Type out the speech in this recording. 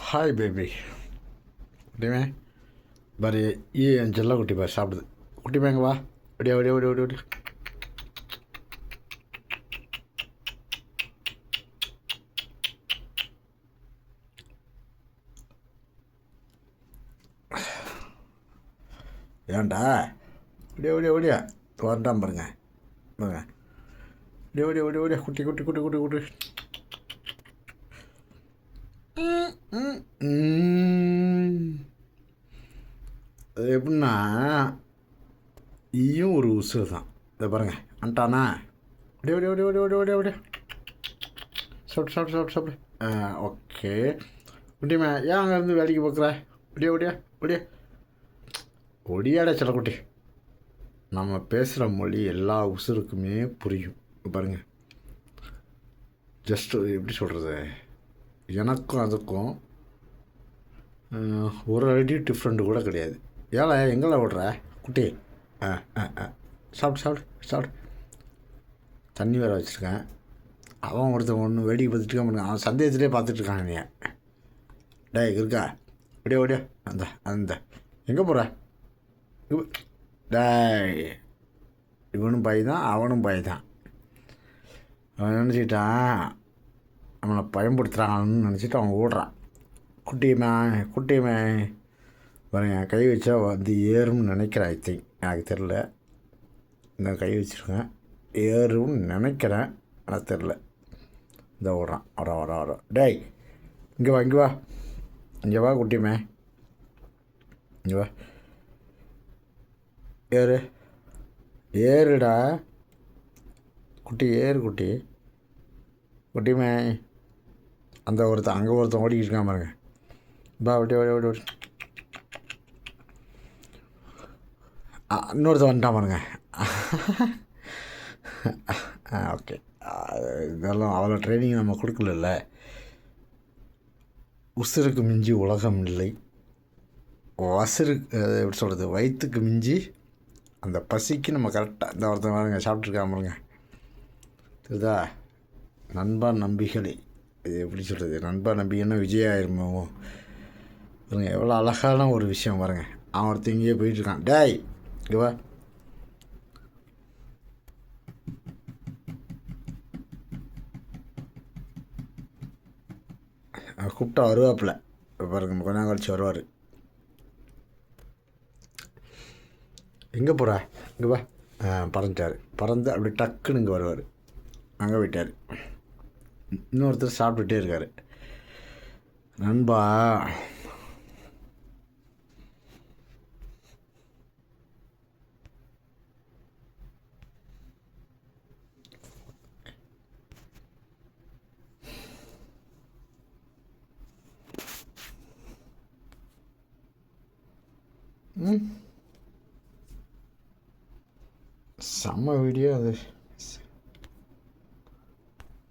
hi baby குட்டிமே பாரு என் செல்ல குட்டி பாரு சாப்பிடுது குட்டிமேங்க வா ஒடியா ஒடியா ஒடியா ஒடியா ஒடியா ஏன்டா ஒடியா ஒடியா ஒடியா வரண்டாம் பாருங்க பாருங்க ஒடியா ஒடியா ஒடியா ஒடியா குட்டி குட்டி குட்டி குட்டி குட்டி அது எப்படின்னா ஈயும் ஒரு உசுறு தான் இதை பாருங்கள் அன்ட்டானா அப்படியே அப்படியே அப்படியே அப்படியே அப்படியே அப்படியே சாப்பிட்டு சாப்பிட்டு சாப்பிட்டு சாப்பிடு ஓகே குட்டிமே ஏன் அங்கேருந்து வேலைக்கு பார்க்குற ஒடியா ஒடியா ஒடியா ஒடியாடா சில குட்டி நம்ம பேசுகிற மொழி எல்லா உசுருக்குமே புரியும் பாருங்கள் ஜஸ்ட்டு எப்படி சொல்கிறது எனக்கும் அதுக்கும் ஒரு அடி டிஃப்ரெண்ட்டு கூட கிடையாது ஏழை எங்கே விடுற குட்டி சாப்பிட்டு சாப்பிடு சாப்பிடு தண்ணி வேறு வச்சுருக்கேன் அவன் ஒருத்தன் ஒன்று வேடிக்கை பார்த்துட்டு இருக்கான் அவன் சந்தேகத்திலே பார்த்துட்ருக்கான் நீ டே இருக்கா அப்படியே ஓடியா அந்த அந்த எங்கே போகிற டே இவனும் பை தான் அவனும் பை தான் அவன் நினச்சிக்கிட்டான் அவனை பயன்படுத்துகிறான்னு நினச்சிட்டு அவன் ஓடுறான் குட்டியுமே பாருங்க கை வச்சா வந்து ஏறும்னு நினைக்கிறேன் ஐ திங்க் எனக்கு தெரில இந்த கை வச்சுருக்கேன் ஏறும்னு நினைக்கிறேன் எனக்கு தெரில இந்த ஓடுறான் வரோம் டேய் இங்கே வா இங்கே வா குட்டியுமே இங்கே வா ஏறுடா குட்டி ஏறு குட்டியுமே அந்த அங்கே ஒருத்தன் ஓடிக்கிட்டு இருக்கான் பாருங்க பா ஓடி இன்னொருத்தன் வந்துட்டான் பாருங்க ஓகே இதெல்லாம் அவ்வளோ ட்ரைனிங் நம்ம கொடுக்கல உசுருக்கு மிஞ்சி உலகம் இல்லை எப்படி சொல்கிறது வயிற்றுக்கு மிஞ்சி அந்த பசிக்கு நம்ம கரெக்டாக இந்த ஒருத்தன் பாருங்க சாப்பிட்ருக்கான் பாருங்க தெரியுதா நண்பா நம்பிகளே இது எப்படி சொல்கிறது நண்பா நம்பிக்கைன்னா விஜயாயிருமோ பாருங்க எவ்வளோ அழகான ஒரு விஷயம் பாருங்க அவன் ஒருத்தன் இங்கேயே போயிட்டுருக்கான் டேய் இங்கே வா கூப்பிட்டா வருவாப்பில் பாருங்க கொஞ்ச நாள் கழிச்சு வருவார் எங்கே போகிற இங்கே வா பறந்துட்டார் பறந்து அப்படி டக்குன்னு இங்கே வருவார் அங்கே போயிட்டார் இன்னொருத்தர் சாப்பிட்டுட்டே இருக்கார் நண்பா செம்ம வீடியோ அது